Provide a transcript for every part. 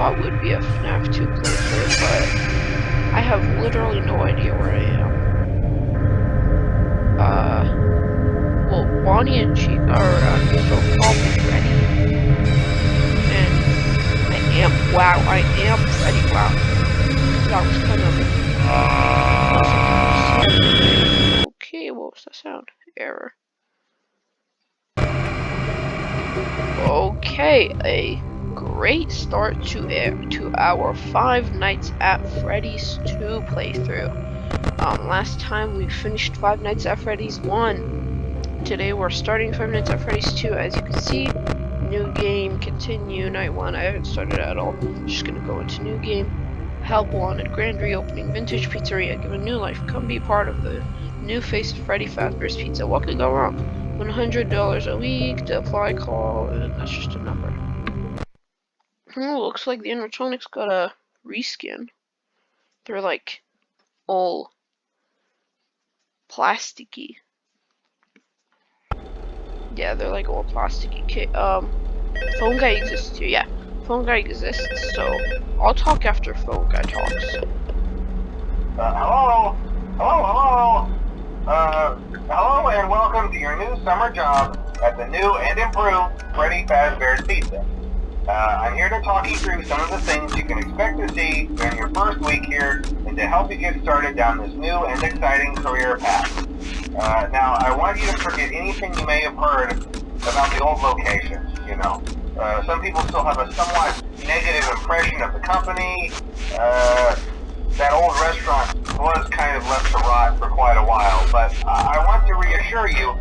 thought would be a FNAF 2 playthrough, but I have literally no idea where I am. Well, Bonnie and Chica are both probably Freddy. And wow, I am Freddy, wow. That was kind of... Okay, what was that sound? Error. Okay, a great start to our Five Nights at Freddy's 2 playthrough. Last time we finished Five Nights at Freddy's 1. Today we're starting Five Nights at Freddy's 2. As you can see, new game, continue, night 1. I haven't started at all. Just gonna go into new game. Help wanted, grand reopening, vintage pizzeria, given new life. Come be part of the new face of Freddy Fazbear's Pizza. What could go wrong? $100 a week to apply, call, and that's just a number. Oh, looks like the animatronics got a reskin. They're like all plasticky. Yeah, they're like all plasticky. Okay, phone guy exists too. Yeah, phone guy exists. So I'll talk after phone guy talks. Hello, hello, and welcome to your new summer job at the new and improved Freddy Fazbear's Pizza. I'm here to talk you through some of the things you can expect to see during your first week here and to help you get started down this new and exciting career path. Now, I want you to forget anything you may have heard about the old locations, you know. Some people still have a somewhat negative impression of the company. That old restaurant was kind of left to rot for quite a while, but I want to reassure you,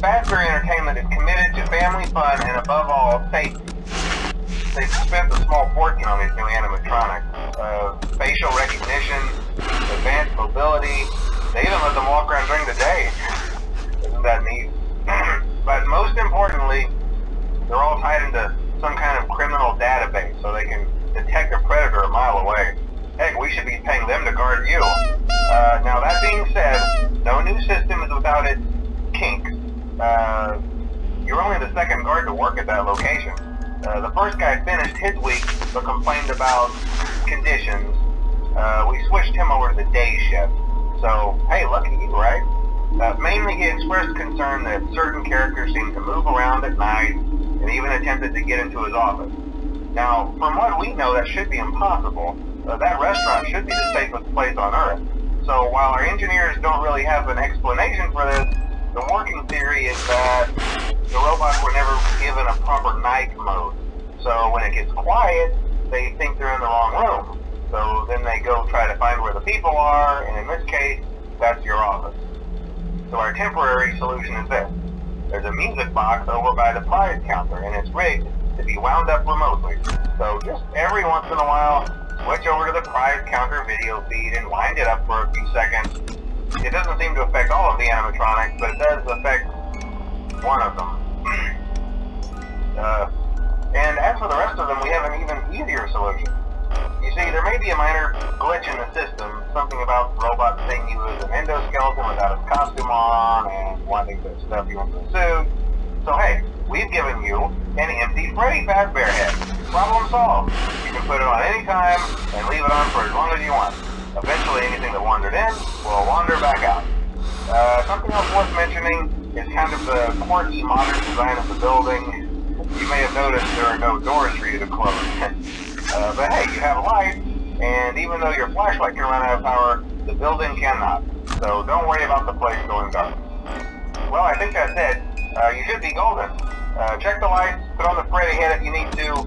Fazbear Entertainment is committed to family fun and above all, safety. They've spent a small fortune on these new animatronics. Facial recognition, advanced mobility, they even let them walk around during the day. Isn't that neat? But most importantly, they're all tied into some kind of criminal database so they can detect a predator a mile away. Heck, we should be paying them to guard you. Now that being said, no new system is without its kinks. You're only the second guard to work at that location. The first guy finished his week but complained about conditions. We switched him over to the day shift. So, hey, lucky you, right? Mainly he expressed concern that certain characters seemed to move around at night and even attempted to get into his office. Now, from what we know, that should be impossible. That restaurant should be the safest place on Earth. So while our engineers don't really have an explanation for this, the working theory is that the robots were never given a proper night mode. So when it gets quiet, they think they're in the wrong room. So then they go try to find where the people are, and in this case, that's your office. So our temporary solution is this. There's a music box over by the prize counter, and it's rigged to be wound up remotely. So just every once in a while, switch over to the prize counter video feed and wind it up for a few seconds. It doesn't seem to affect all of the animatronics, but it does affect one of them. And as for the rest of them, we have an even easier solution. You see, there may be a minor glitch in the system, something about robots seeing you as an endoskeleton without his costume on and wanting to stuff you into a suit. So hey, we've given you an empty Freddy Fazbear head. Problem solved. You can put it on any time and leave it on for as long as you want. Eventually anything that wandered in will wander back out. Something else worth mentioning is kind of the quartz modern design of the building. You may have noticed there are no doors for you to close. But hey, you have a light, and even though your flashlight can run out of power, the building cannot. So don't worry about the place going dark. Well, I think that's it. You should be golden. Check the lights, put on the Freddy head if you need to.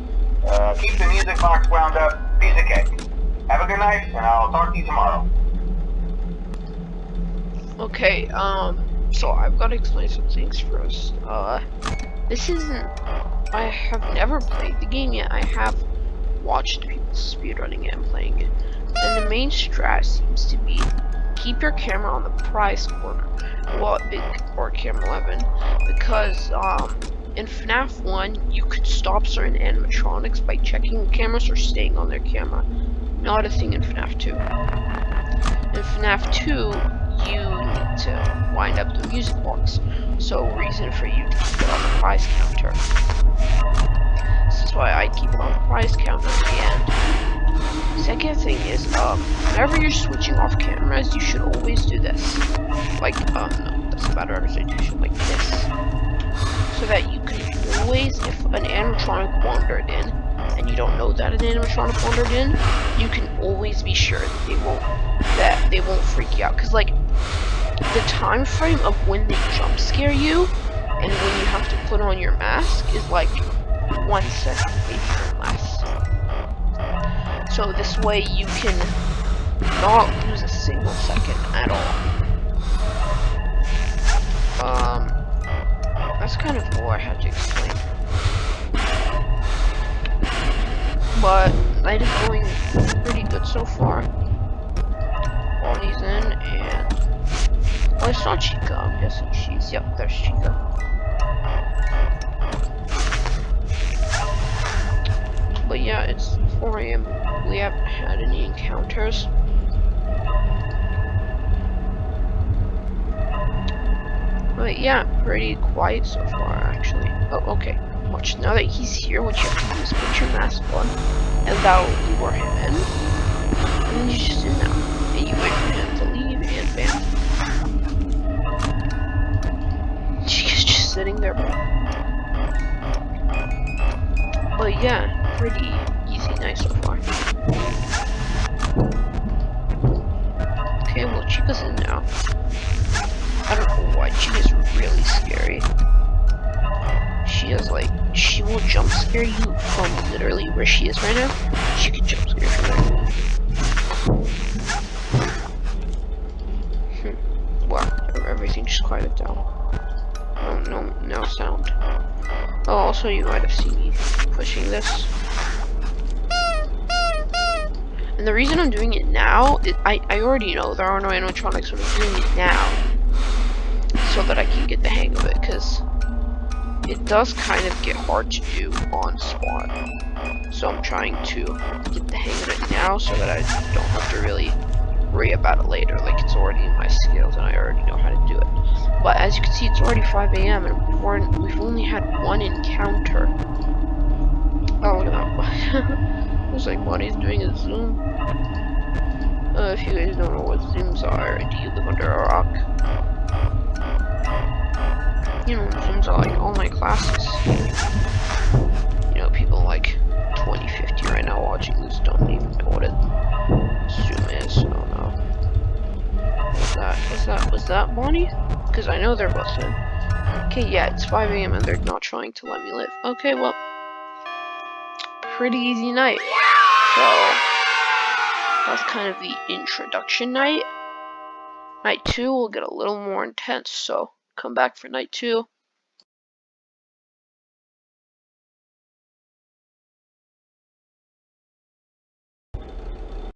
Keep the music box wound up, piece of cake. Have a good night, and I'll talk to you tomorrow. Okay, so I've got to explain some things first. This isn't... I have never played the game yet. I have watched people speedrunning it and playing it. And the main strat seems to be keep your camera on the prize corner. Well, or camera 11. Because, in FNAF 1, you could stop certain animatronics by checking the cameras or staying on their camera. Not a thing in FNAF 2. In FNAF 2, to wind up the music box. So reason for you to keep it on the prize counter. This is why I keep it on the prize counter. And second thing is, whenever you're switching off cameras, you should always do this. Like, no, that's a bad representation. Like this, so that you can always, if an animatronic wandered in, and you don't know that an animatronic wandered in, you can always be sure that they won't freak you out. Cause like the time frame of when they jump scare you and when you have to put on your mask is like 1 second, maybe even less. So this way you can not lose a single second at all. That's kind of all I had to explain. But night is going pretty good so far. Bonnie's in, and well, it's not Chica. I'm guessing she's. Yep, there's Chica. But yeah, it's 4 AM. We haven't had any encounters. But yeah, pretty quiet so far, actually. Oh, okay. Watch. Now that he's here, what you have to do is put your mask on, and that'll lure him in. And then you just in now. And you wait for him to leave, and bam. She's just sitting there. But yeah, pretty easy night so far. Okay, well, Chica's in now. I don't know why Chica's really scary. She is like, she will jump scare you from literally where she is right now. She can jump scare from there. Wow, everything just quieted down. Oh, no sound. Oh, also you might have seen me pushing this. And the reason I'm doing it now, I already know there are no animatronics, but I'm doing it now so that I can get the hang of it, because it does kind of get hard to do on spot. So I'm trying to get the hang of it now so that I don't have to really worry about it later. Like, it's already in my skills and I already know how to do it. But as you can see, it's already 5 AM and we've only had one encounter. Oh, look at that. Looks like Bonnie's doing a zoom. If you guys don't know what zooms are, do you live under a rock? You know, zooms are like all my classes. You know, people like 20, 50 right now watching this don't even know what a zoom is. Oh no. Was that Bonnie? Because I know they're both in. Okay, yeah, it's 5 AM and they're not trying to let me live. Okay, well, pretty easy night. So, that's kind of the introduction night. Night 2 will get a little more intense, so come back for night 2.